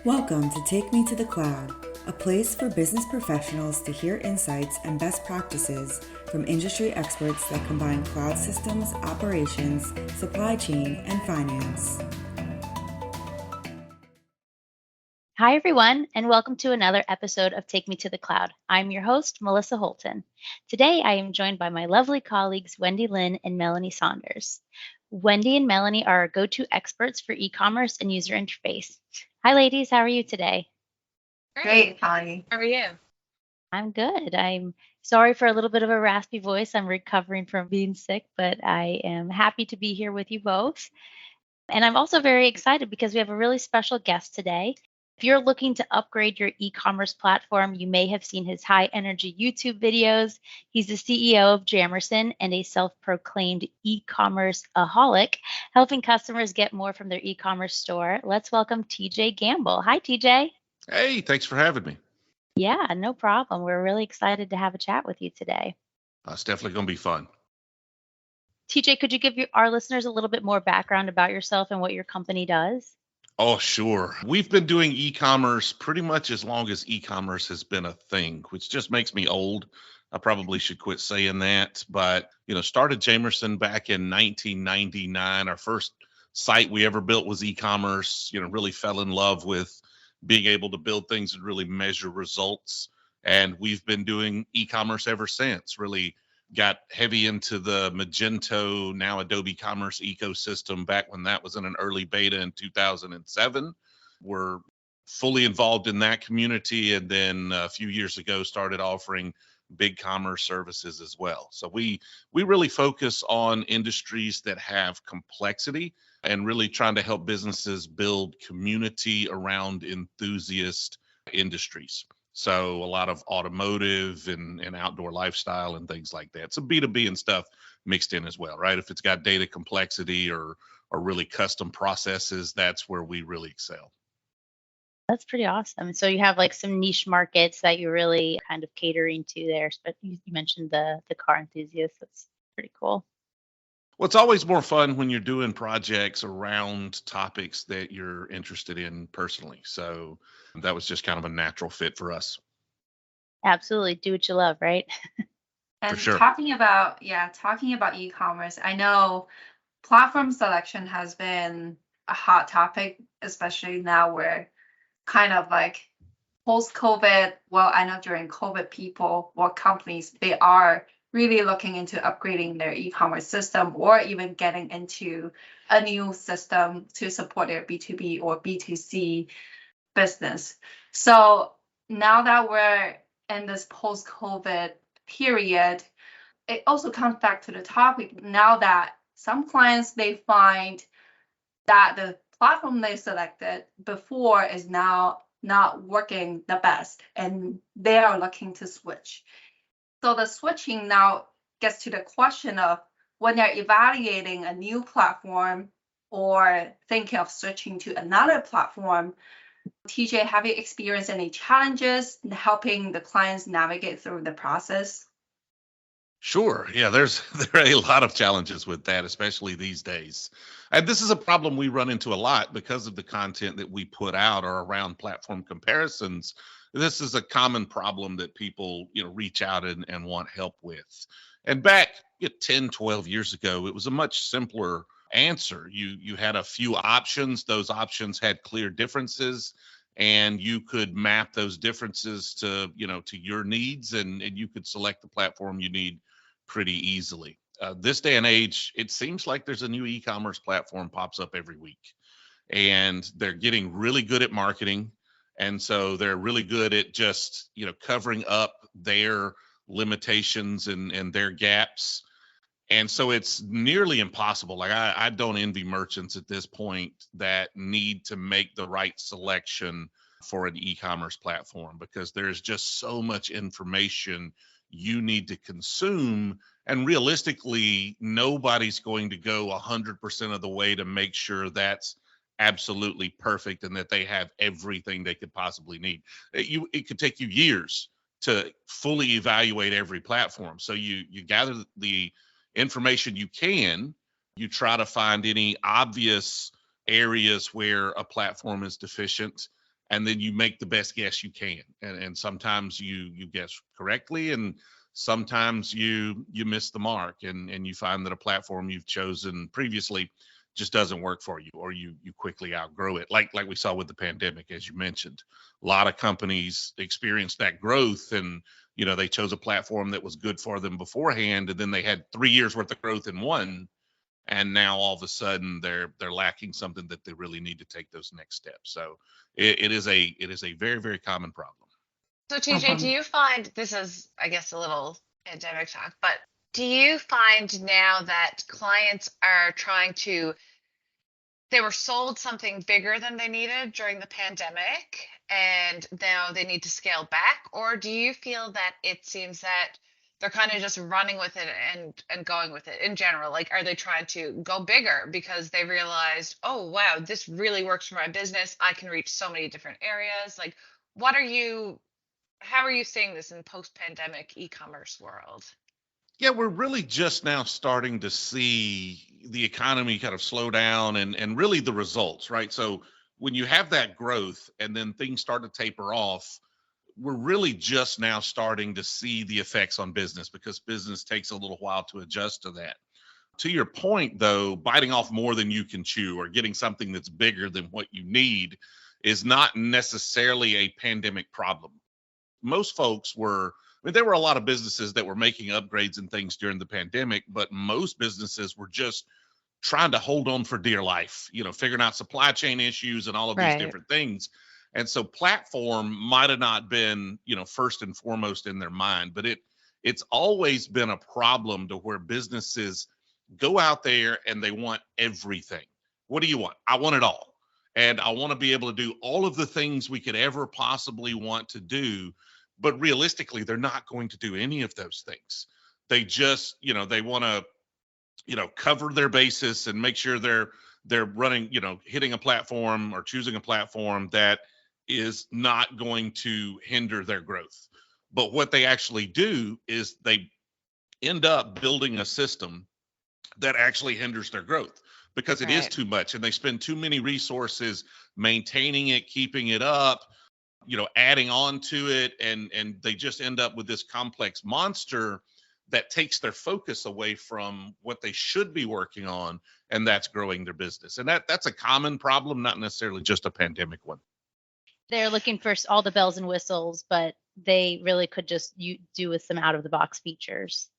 Welcome to Take Me to the Cloud, a place for business professionals to hear insights and best practices from industry experts that combine cloud systems, operations, supply chain, and finance. Hi, everyone, and welcome to another episode of Take Me to the Cloud. I'm your host, Melissa Holton. Today, I am joined by my lovely colleagues, Wendy Lin and Melanie Saunders. Wendy and Melanie are our go-to experts for e-commerce and user interface. Hi, ladies. How are you today? Great, Holly. How are you? I'm good. I'm sorry for a little bit of a raspy voice. I'm recovering from being sick, but I am happy to be here with you both. And I'm also very excited because we have a really special guest today. If you're looking to upgrade your e-commerce platform, you may have seen his high energy YouTube videos. He's the CEO of Jamersan and a self-proclaimed e-commerce aholic, helping customers get more from their e-commerce store. Let's welcome TJ Gamble. Hi, TJ. Hey, thanks for having me. Yeah, no problem. We're really excited to have a chat with you today. It's definitely going to be fun. TJ, could you give our listeners a little bit more background about yourself and what your company does? Oh, sure. We've been doing e-commerce pretty much as long as e-commerce has been a thing, which just makes me old. I probably should quit saying that, but started Jamersan back in 1999. Our first site we ever built was e-commerce. Really fell in love with being able to build things and really measure results. And we've been doing e-commerce ever since. Really got heavy into the Magento, now Adobe Commerce ecosystem back when that was in an early beta in 2007. We're fully involved in that community, and then a few years ago started offering big commerce services as well. So we really focus on industries that have complexity and really trying to help businesses build community around enthusiast industries. So a lot of automotive and outdoor lifestyle and things like that. So B2B and stuff mixed in as well, right? If it's got data complexity or really custom processes, that's where we really excel. That's pretty awesome. So you have like some niche markets that you're really kind of catering to there. But you mentioned the car enthusiasts. That's pretty cool. Well, it's always more fun when you're doing projects around topics that you're interested in personally. So that was just kind of a natural fit for us. Absolutely. Do what you love, right? And For sure. talking about e-commerce, I know platform selection has been a hot topic, especially now we're kind of like post-COVID. Well, I know during COVID, people or companies, they are really looking into upgrading their e-commerce system or even getting into a new system to support their B2B or B2C business. So now that we're in this post-COVID period, it also comes back to the topic now that some clients, they find that the platform they selected before is now not working the best and they are looking to switch. So the switching now gets to the question of when they're evaluating a new platform or thinking of switching to another platform, TJ, have you experienced any challenges in helping the clients navigate through the process? Sure. Yeah, there are a lot of challenges with that, especially these days. And this is a problem we run into a lot because of the content that we put out or around platform comparisons. This is a common problem that people, reach out and want help with. And back 10, 12 years ago, it was a much simpler answer. You had a few options. Those options had clear differences, and you could map those differences to your needs, and you could select the platform you need pretty easily. This day and age, it seems like there's a new e-commerce platform pops up every week, and they're getting really good at marketing. And so they're really good at just, covering up their limitations and their gaps. And so it's nearly impossible. Like I don't envy merchants at this point that need to make the right selection for an e-commerce platform, because there's just so much information you need to consume. And realistically, nobody's going to go 100% of the way to make sure that's absolutely perfect and that they have everything they could possibly need. It could take you years to fully evaluate every platform. So you gather the information you can, you try to find any obvious areas where a platform is deficient, and then you make the best guess you can. And sometimes you guess correctly, and sometimes you miss the mark, and you find that a platform you've chosen previously just doesn't work for you, or you quickly outgrow it. Like we saw with the pandemic, as you mentioned, a lot of companies experienced that growth, and they chose a platform that was good for them beforehand, and then they had 3 years worth of growth in one, and now all of a sudden they're lacking something that they really need to take those next steps. So it is a very, very common problem. So TJ, do you find this is, I guess, a little pandemic talk, but do you find now that clients are trying to, they were sold something bigger than they needed during the pandemic and now they need to scale back? Or do you feel that it seems that they're kind of just running with it and going with it in general? Like, are they trying to go bigger because they realized, oh, wow, this really works for my business. I can reach so many different areas. Like, how are you seeing this in post-pandemic e-commerce world? Yeah, we're really just now starting to see the economy kind of slow down and really the results, right? So when you have that growth and then things start to taper off, we're really just now starting to see the effects on business, because business takes a little while to adjust to that. To your point, though, biting off more than you can chew or getting something that's bigger than what you need is not necessarily a pandemic problem. Most folks there were a lot of businesses that were making upgrades and things during the pandemic, but most businesses were just trying to hold on for dear life, figuring out supply chain issues and all of these different things. And so platform might have not been, first and foremost in their mind, but it's always been a problem to where businesses go out there and they want everything. What do you want? I want it all. And I want to be able to do all of the things we could ever possibly want to do. But realistically, they're not going to do any of those things. They just, they want to, cover their basis and make sure they're running, hitting a platform or choosing a platform that is not going to hinder their growth. But what they actually do is they end up building a system that actually hinders their growth, because it is too much, and they spend too many resources maintaining it, keeping it up, adding on to it, and they just end up with this complex monster that takes their focus away from what they should be working on, and that's growing their business. And that's a common problem, not necessarily just a pandemic one. They're looking for all the bells and whistles, but they really could just do with some out of the box features.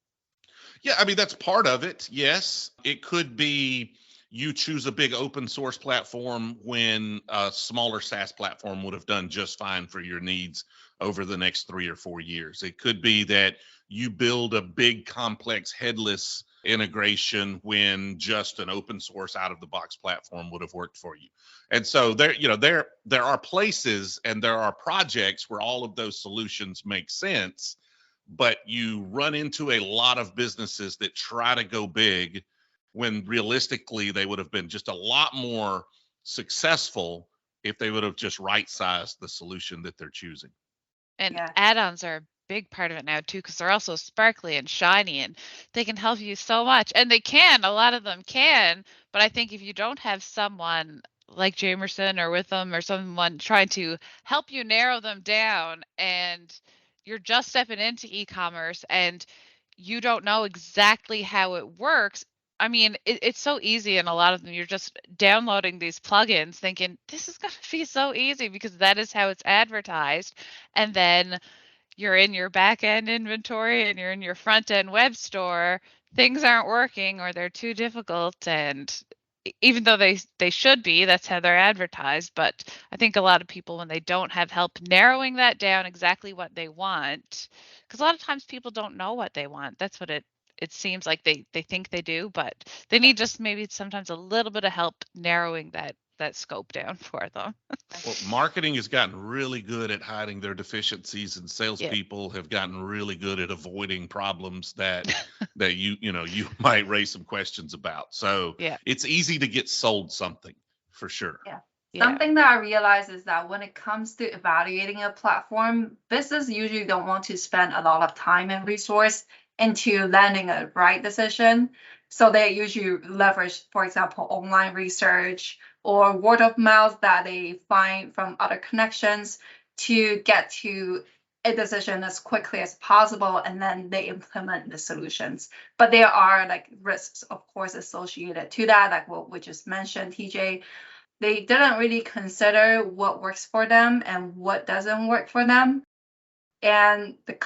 Yeah, I mean, that's part of it. Yes, it could be you choose a big open source platform when a smaller SaaS platform would have done just fine for your needs over the next 3 or 4 years. It could be that you build a big complex headless integration when just an open source out of the box platform would have worked for you. And so there are places and there are projects where all of those solutions make sense, but you run into a lot of businesses that try to go big when realistically they would have been just a lot more successful if they would have just right-sized the solution that they're choosing. And add-ons are a big part of it now too, because they're also sparkly and shiny and they can help you so much. And a lot of them can, but I think if you don't have someone like Jamersan or with them or someone trying to help you narrow them down, and you're just stepping into e-commerce and you don't know exactly how it works. I mean, it's so easy, and a lot of them, you're just downloading these plugins thinking, this is going to be so easy because that is how it's advertised. And then you're in your back end inventory and you're in your front end web store, things aren't working or they're too difficult. And even though they should be, that's how they're advertised. But I think a lot of people, when they don't have help narrowing that down exactly what they want, because a lot of times people don't know what they want. That's what it seems like they think they do, but they need just maybe sometimes a little bit of help narrowing that scope down for them. Well, marketing has gotten really good at hiding their deficiencies, and salespeople have gotten really good at avoiding problems that you might raise some questions about. So it's easy to get sold something, for sure. Something that I realize is that when it comes to evaluating a platform, business usually don't want to spend a lot of time and resource into landing a right decision. So they usually leverage, for example, online research or word of mouth that they find from other connections to get to a decision as quickly as possible, and then they implement the solutions. But there are like risks, of course, associated to that, like what we just mentioned, TJ. They didn't really consider what works for them and what doesn't work for them. And the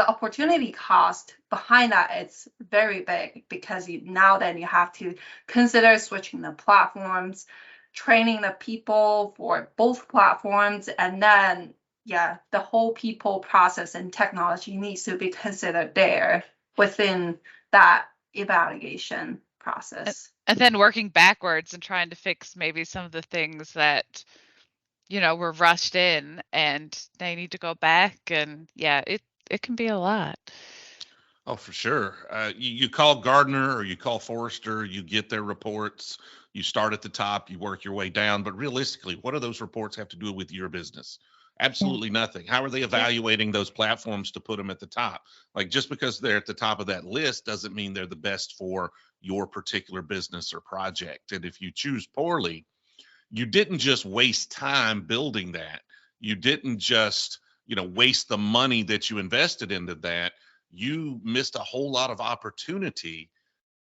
opportunity cost behind that is very big, because now then you have to consider switching the platforms, training the people for both platforms, and then the whole people, process, and technology needs to be considered there within that evaluation process. And then working backwards and trying to fix maybe some of the things that were rushed in and they need to go back, and it can be a lot. Oh, for sure. You call Gardner or you call Forrester, you get their reports, you start at the top, you work your way down. But realistically, what do those reports have to do with your business? Absolutely nothing. How are they evaluating those platforms to put them at the top? Like, just because they're at the top of that list doesn't mean they're the best for your particular business or project. And if you choose poorly, you didn't just waste time building that. You didn't just, waste the money that you invested into that. You missed a whole lot of opportunity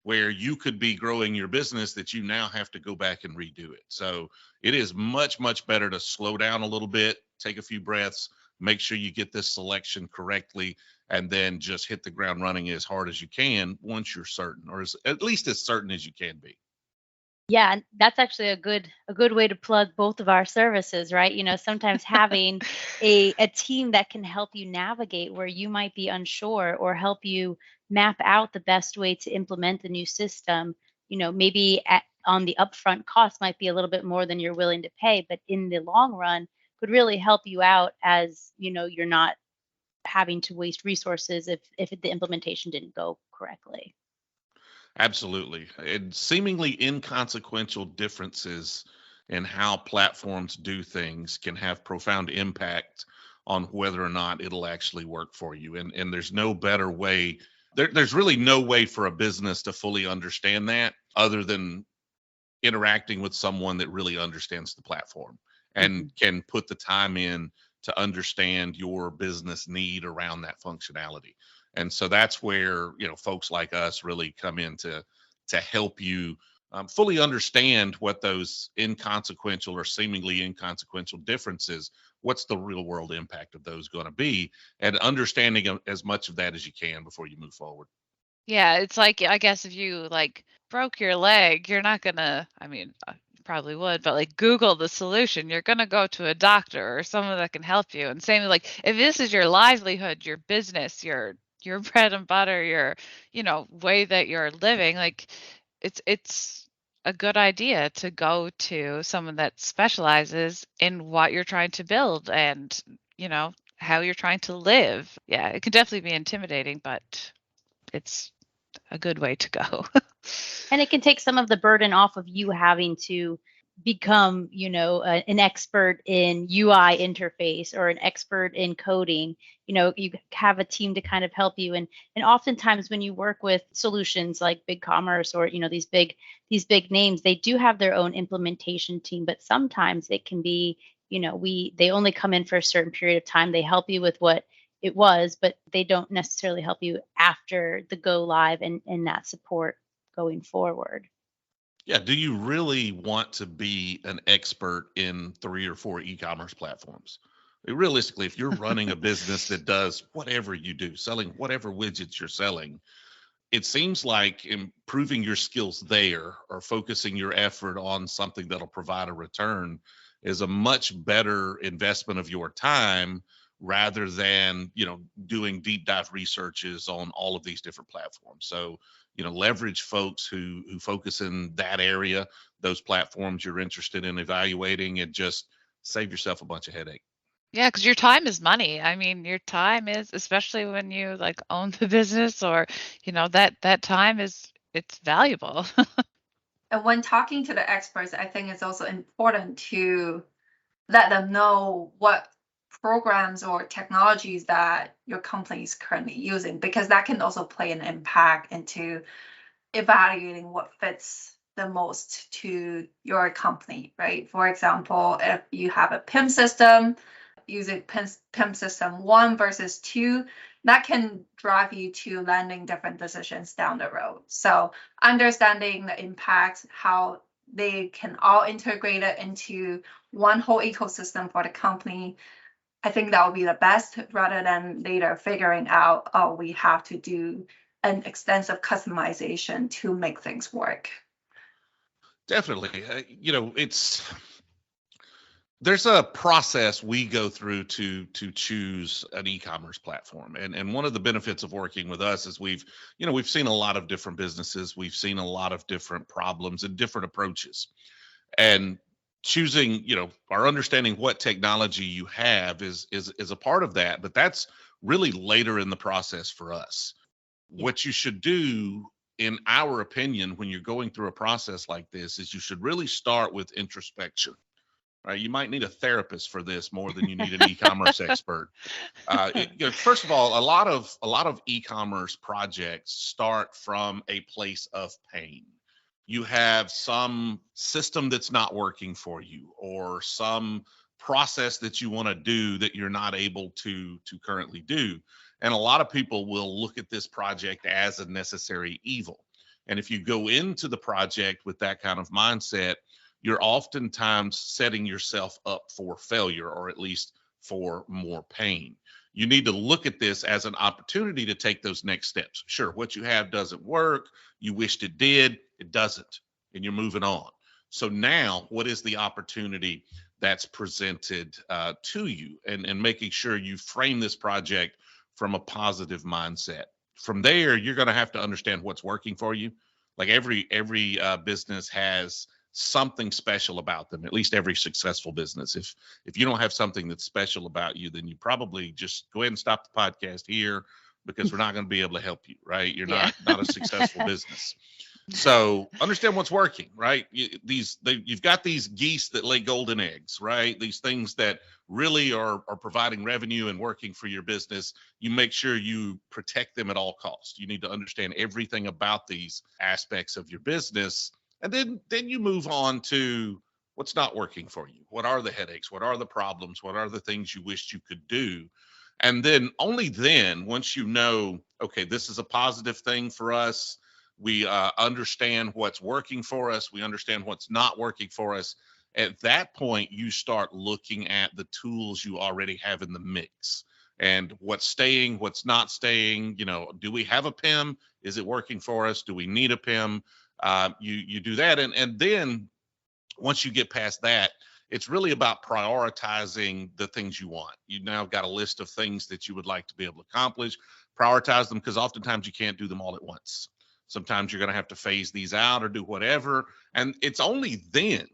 where you could be growing your business that you now have to go back and redo it. So it is much, much better to slow down a little bit, take a few breaths, make sure you get this selection correctly, and then just hit the ground running as hard as you can once you're certain, or at least as certain as you can be. Yeah, and that's actually a good way to plug both of our services, right? Sometimes having a team that can help you navigate where you might be unsure, or help you map out the best way to implement the new system, maybe on the upfront cost might be a little bit more than you're willing to pay, but in the long run could really help you out, as you're not having to waste resources if the implementation didn't go correctly. Absolutely. And seemingly inconsequential differences in how platforms do things can have profound impact on whether or not it'll actually work for you. And there's no better way. There's really no way for a business to fully understand that other than interacting with someone that really understands the platform and can put the time in to understand your business need around that functionality. And so that's where, folks like us really come in to help you fully understand what those inconsequential or seemingly inconsequential differences, what's the real world impact of those going to be, and understanding as much of that as you can before you move forward. Yeah, it's like, I guess if you broke your leg, you're not gonna, I mean, you probably would, but Google the solution. You're gonna go to a doctor or someone that can help you. And same if this is your livelihood, your business, your bread and butter, your, way that you're living, it's a good idea to go to someone that specializes in what you're trying to build and, how you're trying to live. Yeah, it can definitely be intimidating, but it's a good way to go. And it can take some of the burden off of you having to become, an expert in UI interface or an expert in coding. You have a team to kind of help you. And oftentimes when you work with solutions like BigCommerce or, these big names, they do have their own implementation team, but sometimes it can be, they only come in for a certain period of time. They help you with what it was, but they don't necessarily help you after the go live and that support going forward. Yeah. Do you really want to be an expert in 3 or 4 e-commerce platforms? Realistically, if you're running a business that does whatever you do, selling whatever widgets you're selling, it seems like improving your skills there or focusing your effort on something that'll provide a return is a much better investment of your time rather than, doing deep dive researches on all of these different platforms. So, leverage folks who focus in that area, those platforms you're interested in evaluating, and just save yourself a bunch of headache. Yeah, because your time is money. I mean, your time is, especially when you own the business, or that time it's valuable. And when talking to the experts, I think it's also important to let them know what programs or technologies that your company is currently using, because that can also play an impact into evaluating what fits the most to your company, right? For example, if you have a PIM system, using PIM system 1 versus 2, that can drive you to landing different decisions down the road. So understanding the impact, how they can all integrate it into one whole ecosystem for the company, I think that would be the best, rather than later figuring out, oh, we have to do an extensive customization to make things work. Definitely. There's a process we go through to choose an e-commerce platform. And one of the benefits of working with us is we've seen a lot of different businesses. We've seen a lot of different problems and different approaches. And choosing, or understanding what technology you have is a part of that, but that's really later in the process for us. Yeah. What you should do, in our opinion, when you're going through a process like this, is you should really start with introspection. Right? You might need a therapist for this more than you need an e-commerce expert. First of all, a lot of e-commerce projects start from a place of pain. You have some system that's not working for you, or some process that you want to do that you're not able to currently do. And a lot of people will look at this project as a necessary evil. And if you go into the project with that kind of mindset, you're oftentimes setting yourself up for failure, or at least for more pain. You need to look at this as an opportunity to take those next steps. Sure, what you have doesn't work. You wished it did. It doesn't. And you're moving on. So now, what is the opportunity that's presented to you? And making sure you frame this project from a positive mindset. From there, you're going to have to understand what's working for you. Like every business has something special about them, at least every successful business. If you don't have something that's special about you, then you probably just go ahead and stop the podcast here, because we're not going to be able to help you, right? You're not a successful business. So understand what's working, right? You've got these geese that lay golden eggs, right? These things that really are providing revenue and working for your business. You make sure you protect them at all costs. You need to understand everything about these aspects of your business. And then you move on to what's not working for you. What are the headaches? What are the problems? What are the things you wished you could do? And then, only then, once you know, okay, this is a positive thing for us, we understand what's working for us, we understand what's not working for us. At that point, you start looking at the tools you already have in the mix, and what's staying, what's not staying. Do we have a PIM? Is it working for us? Do we need a PIM? You do that, and then once you get past that, it's really about prioritizing the things you want. You now got a list of things that you would like to be able to accomplish. Prioritize them, because oftentimes you can't do them all at once. Sometimes you're going to have to phase these out or do whatever. And it's only then,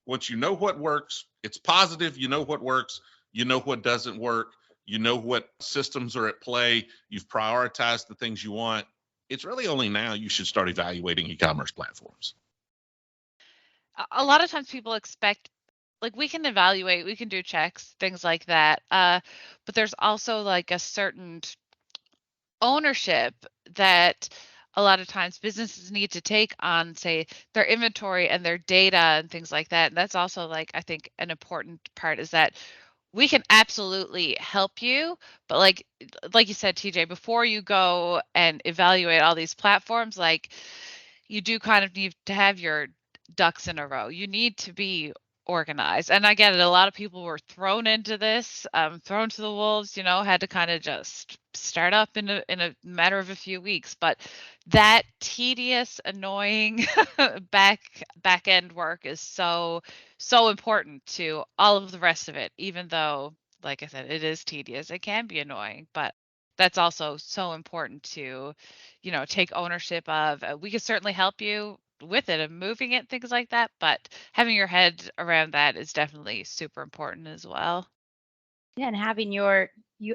once you know what works, it's positive, you know what works, you know what doesn't work, you know what systems are at play, you've prioritized the things you want. It's really only now you should start evaluating e-commerce platforms. A lot of times people expect, like, we can evaluate, we can do checks, things like that. But there's also like a certain ownership that a lot of times businesses need to take on, say, their inventory and their data and things like that. And that's also, like, I think an important part is that we can absolutely help you, but like you said, TJ, before you go and evaluate all these platforms, like, you do kind of need to have your ducks in a row. You need to be organized. And I get it. A lot of people were thrown into this, thrown to the wolves, had to kind of just start up in a matter of a few weeks. But that tedious, annoying back end work is so important to all of the rest of it, even though, like I said, it is tedious. It can be annoying, but that's also so important to, take ownership of. We can certainly help you with it and moving it, things like that, but having your head around that is definitely super important as well. Yeah, and having you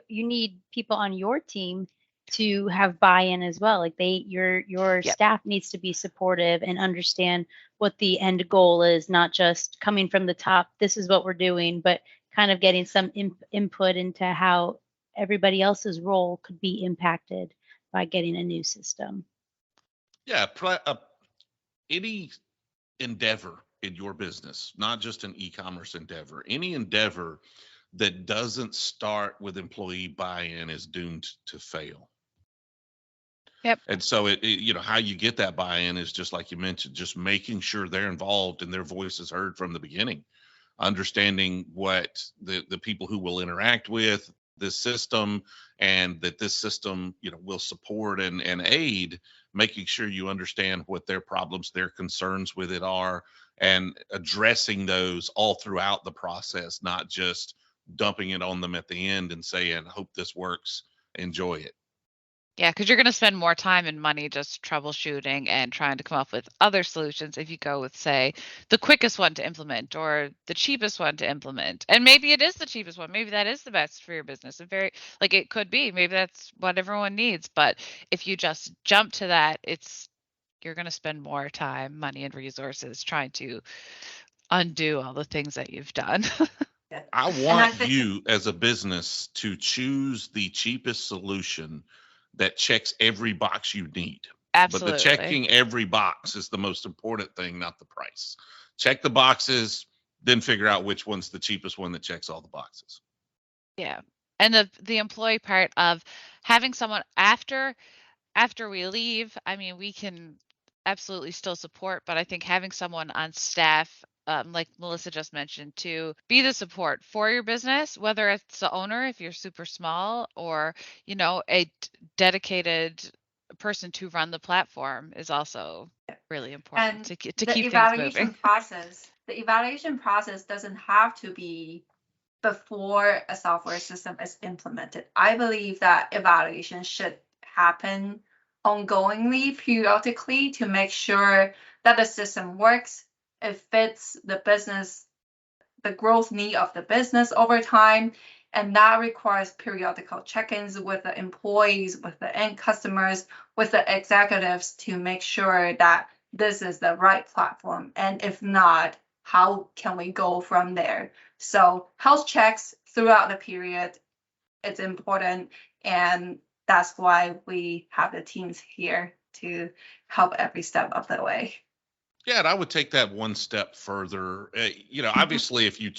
need people on your team to have buy-in as well. Like your Yep. staff needs to be supportive and understand what the end goal is, not just coming from the top, this is what we're doing, but kind of getting some input into how everybody else's role could be impacted by getting a new system. Yeah, any endeavor in your business, not just an e-commerce endeavor, any endeavor that doesn't start with employee buy-in is doomed to fail. Yep. And so how you get that buy-in is just like you mentioned, just making sure they're involved and their voice is heard from the beginning, understanding what the people who will interact with this system, and that this system, will support and aid, making sure you understand what their problems, their concerns with it are, and addressing those all throughout the process, not just dumping it on them at the end and saying, hope this works, enjoy it. Yeah, because you're going to spend more time and money just troubleshooting and trying to come up with other solutions if you go with, say, the quickest one to implement or the cheapest one to implement. And maybe it is the cheapest one. Maybe that is the best for your business. It could be. Maybe that's what everyone needs. But if you just jump to that, you're going to spend more time, money, and resources trying to undo all the things that you've done. Yeah. I And I want think you as a business to choose the cheapest solution that checks every box you need. But the Absolutely. checking every box is the most important thing, not the price. Check the boxes, then figure out which one's the cheapest one that checks all the boxes. Yeah. And the employee part of having someone after we leave, I mean, we can absolutely still support, but I think having someone on staff, like Melissa just mentioned, to be the support for your business, whether it's the owner, if you're super small, or, a dedicated person to run the platform is also really important and to the keep things moving. evaluation process doesn't have to be before a software system is implemented. I believe that evaluation should happen ongoingly, periodically, to make sure that the system works, it fits the business, the growth need of the business over time. And that requires periodical check-ins with the employees, with the end customers, with the executives, to make sure that this is the right platform. And if not, how can we go from there? So health checks throughout the period, it's important. And that's why we have the teams here to help every step of the way. Yeah, and I would take that one step further. Obviously, if you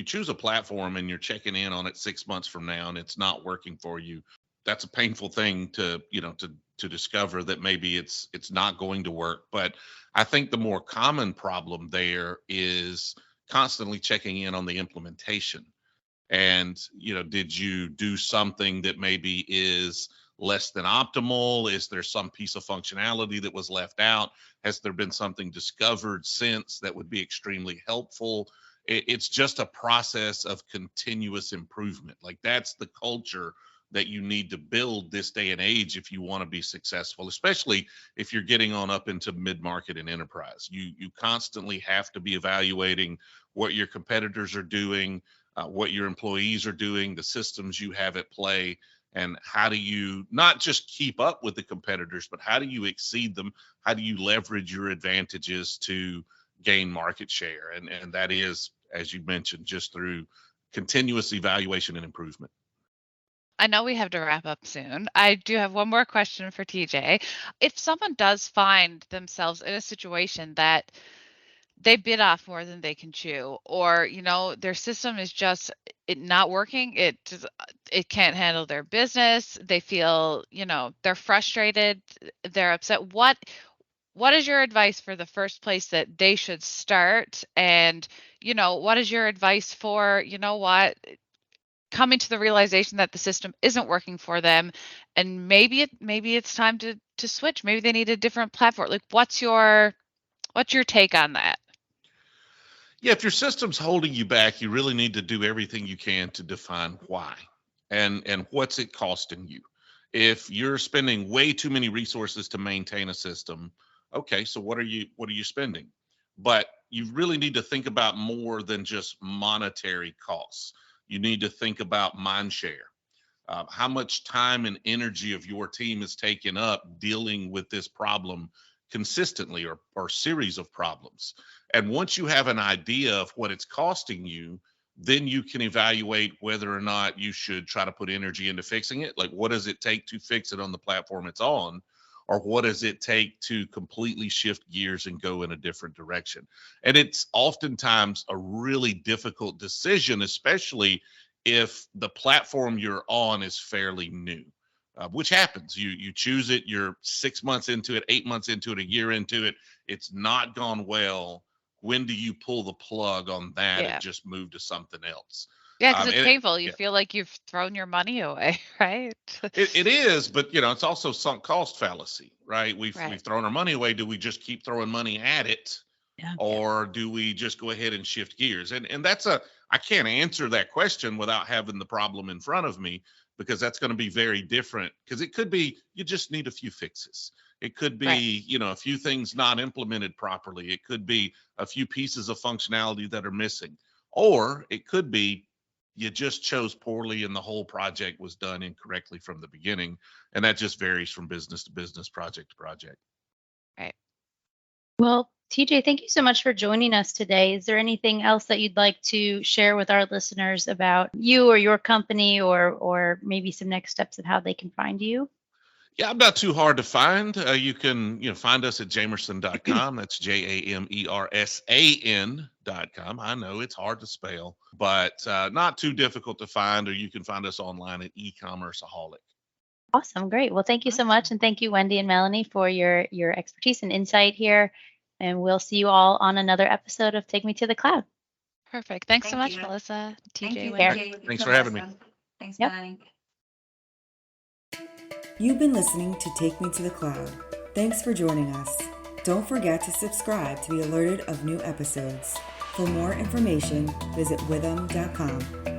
choose a platform and you're checking in on it 6 months from now and it's not working for you, that's a painful thing to discover, that maybe it's not going to work. But I think the more common problem there is constantly checking in on the implementation. And did you do something that maybe is less than optimal? Is there some piece of functionality that was left out? Has there been something discovered since that would be extremely helpful? It's just a process of continuous improvement. Like, that's the culture that you need to build this day and age if you want to be successful, especially if you're getting on up into mid-market and enterprise. You constantly have to be evaluating what your competitors are doing, what your employees are doing, the systems you have at play, and how do you not just keep up with the competitors, but how do you exceed them? How do you leverage your advantages to gain market share? And that is, as you mentioned, just through continuous evaluation and improvement. I know we have to wrap up soon. I do have one more question for TJ. If someone does find themselves in a situation that they bit off more than they can chew, or their system is just not working, it can't handle their business, they feel they're frustrated, they're upset, what is your advice for the first place that they should start? And what is your advice for coming to the realization that the system isn't working for them, and maybe it's time to switch, maybe they need a different platform? Like, what's your take on that? Yeah, if your system's holding you back, you really need to do everything you can to define why, and what's it costing you. If you're spending way too many resources to maintain a system, okay, so what are you spending? But you really need to think about more than just monetary costs. You need to think about mind share. How much time and energy of your team is taken up dealing with this problem consistently, or series of problems. And once you have an idea of what it's costing you, then you can evaluate whether or not you should try to put energy into fixing it. Like, what does it take to fix it on the platform it's on? or what does it take to completely shift gears and go in a different direction? And it's oftentimes a really difficult decision, especially if the platform you're on is fairly new. Which happens. You choose it. You're 6 months into it, 8 months into it, a year into it. It's not gone well. When do you pull the plug on that Yeah. and just move to something else? Yeah, because it's And painful. You yeah, feel like you've thrown your money away, right? it is, but it's also sunk cost fallacy, right? We've Right. thrown our money away. Do we just keep throwing money at it, Yeah. or do we just go ahead and shift gears? And I can't answer that question without having the problem in front of me, because that's going to be very different. Because it could be you just need a few fixes. It could Right. be a few things not implemented properly. It could be a few pieces of functionality that are missing, or it could be you just chose poorly and the whole project was done incorrectly from the beginning. And that just varies from business to business, project to project. Right. Well, TJ, thank you so much for joining us today. Is there anything else that you'd like to share with our listeners about you or your company, or maybe some next steps of how they can find you? Yeah, I'm not too hard to find. You can find us at jamersan.com. That's Jamersan.com. I know it's hard to spell, but not too difficult to find, or you can find us online at eCommerceaholic. Awesome. Great. Well, thank you so much. And thank you, Wendy and Melanie, for your expertise and insight here. And we'll see you all on another episode of Take Me to the Cloud. Perfect. Thanks so Thank much, you. Melissa, Thank TJ, you. Wendy. Thanks for having me. Thanks, Yep. Melanie. You've been listening to Take Me to the Cloud. Thanks for joining us. Don't forget to subscribe to be alerted of new episodes. For more information, visit withum.com.